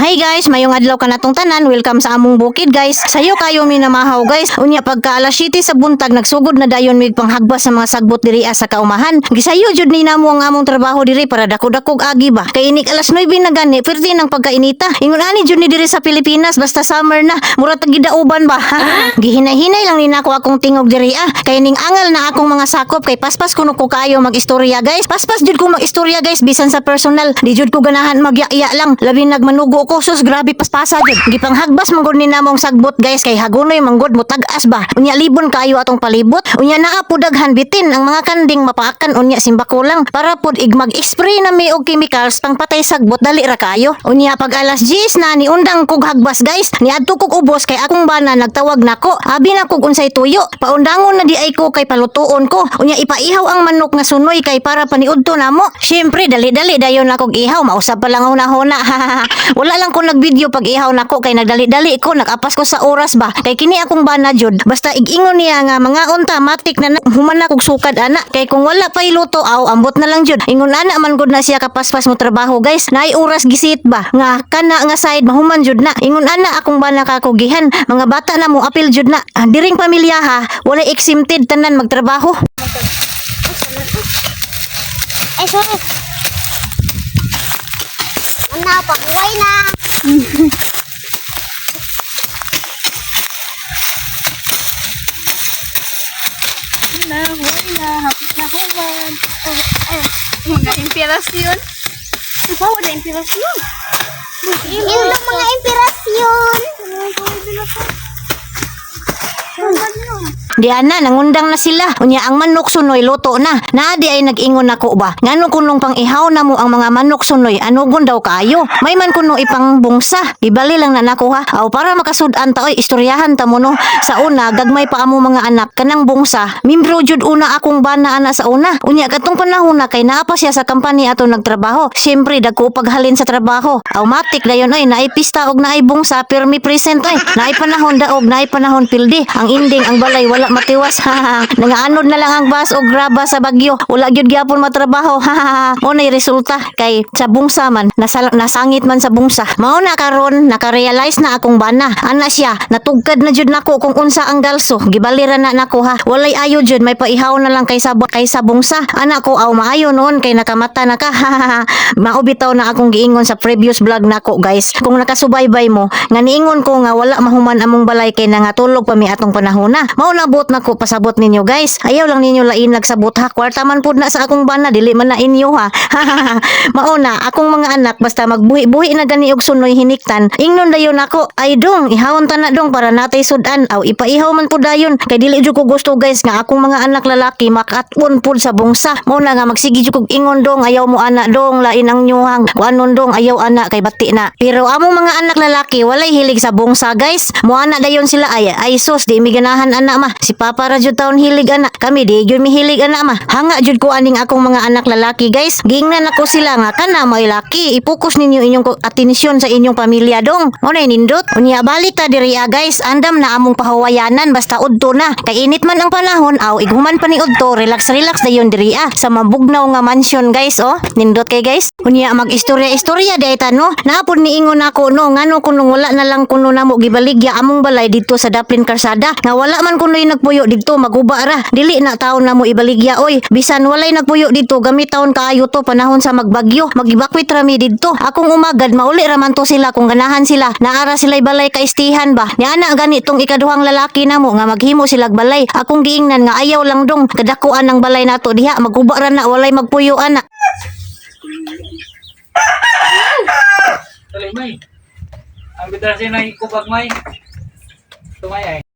Hi guys, mayong adlaw ka natong tanan. Welcome sa among bukid guys. Sayo kayo minamahaw guys. Unya pagka alas 7 sa buntag nagsugod na dayon mig panghagbas sa mga sagbot diri sa kaumahan. Gisayo jud ni namo ang among trabaho diri para dako-dakog agi ba. Kay inik alas 9 na gani, perti nang pagkainita. Ingon ani jud ni diri sa Pilipinas basta summer na, mura tagidauban ba. Gihinay-hinay lang ni nako akong tingog diri Kay ning angal na akong mga sakop kay paspas kuno ko kayo magistorya guys. Paspas jud ko magistorya guys bisan sa personal. Di jud ko ganahan magyaya lang. Labi nagmanugo ko sus grabe paspasa jud. Gipanghagbas manggod ni namong sagbot guys kay hagunoy manggod mo tag-as ba. Unya libon kayo atong palibot. Unya naa pud daghan bitin ang mga kanding mapaakan unya simbako lang para pud ig mag-spray na may og chemicals pang patay sagbot dali ra kayo. Unya pag alas 10 na ni undang kog hagbas guys. Niadto kog ubos kay akong bana nagtawag nako. Abi na kog unsay tuyo. Paundangon na di ay ko kay palutuon ko. Unya ipaihaw ang manok nga sunoy kay para paniudto namo. Syempre dali-dali dayon na kog ihaw mausap pa lang una-una. Wala lang ko nag-video pag ihaw nako kay nagdali-dali ko nagapas ko sa oras ba. Kay kini akong bana jud. Basta igingon niya nga mga unta matik na human na kog sukad ana. Kay kung wala pa iluto aw ambot na lang jud. Ingon ana man gud na siya kapaspas mo trabaho guys. Naay oras gisit ba nga kana nga side mahuman jud na. Ingon ana akong bana kakugihan. Mga bata na mo apil jud na. Diring pamilya ha, wala exempted tanan magtrabaho. Eh, sorry. Ano pa? Huway na. Huway na. Hapit na huwag. Mga inspirasyon. Ikaw, wala inspirasyon. Yung lang mga inspirasyon. Diana, nangundang na sila. Unya ang manok sunoy luto na. Naadi ay nag-ingon nako ba. Ngano kunong pang ihaw na mo ang mga manok sunoy. Anugon daw kayo. May man kuno ipang bungsa. Ibali lang na nako ha. Aw para makasud-an ta oy istoryahan ta mo no. Sa una gagmay pa amo mga anak kanang bungsa. Mimbro jud una akong bana ana sa una. Unya katong panahon na kay naa pa siya sa company ato nagtrabaho. Syempre dagko paghalin sa trabaho. Automatic dayon oy naay pista og naay bungsa pirmi present oy. Naay panahon daog naay panahon pildi. Ang ending ang balay wala matiwas. Nangaanod na lang ang bus o graba sa bagyo. Wala gyud gyapon matrabaho. Mo nay resulta kay sa bungsa man nasangit man sa bungsa. Mao na karon naka-realize na akong bana. Ana siya natugkad na jud nako kung unsa ang galso. Gibalira na nako ha. Walay ayo jud may paihaw na lang kay sa bungsa. Ana ko aw maayo noon kay nakamata na ka. Mao bitaw na akong giingon sa previous vlog nako guys. Kung nakasubaybay mo nga niingon ko nga wala mahuman among balay kay nangatulog pa mi atong panahon na. Mao na buot nako pasabot ninyo guys. Ayaw lang ninyo lain nagsabot ha. Kwarta man pud na sa akong bana dili man na inyo ha. Mao na akong mga anak basta magbuhi-buhi na gani og sunoy hiniktan. Ingnon dayon ako ay dong ihawon ta na dong para natay sudan aw ipaihaw man pud dayon kay dili jud ko gusto guys nga akong mga anak lalaki makatpon pud sa bungsa. Mao na nga magsige jud kog ingon dong ayaw mo ana dong lain ang nyuhang kuanon dong ayaw ana kay bati na. Pero among mga anak lalaki walay hilig sa bungsa guys. Mo ana dayon sila ay sus di mi ganahan ana ma. Si papa ra jud taon hilig ana. Kami di jud mi hilig ana ma. Hanga jud ko aning akong mga anak lalaki guys. Giingnan ako sila nga kana may laki. Ipokus ninyo inyong atensyon sa inyong pamilya dong. Mo na nindot. Unya balik ta diri guys. Andam na among pahawayanan basta udto na. Kay init man ang panahon aw ighuman pa ni udto relax dayon diri sa mabugnaw nga mansion guys oh. Nindot kay guys. Unya mag-istorya dayta no. Napod niingon ako no ngano kuno wala na lang kuno namo gibaligya among balay dito sa Daplin Karsada. Nga wala man kuno'y nagpuyo dito maguba ra. Dili na taon na mo ibaligya oy. Bisan walay nagpuyo dito gamit taon kaayo to panahon sa magbagyo. Magibakwit rami dito. Akong umagad mauli raman to sila kung ganahan sila. Naara sila'y balay kaistihan ba. Nya ana ganitong ikaduhang lalaki namo nga maghimo sila balay. Akong giingnan nga ayaw lang dong kadakuan ng balay nato diha maguba ra na walay magpuyo ana. Tuloy may. Ang bidrasin ay kubag may. Tumay ay.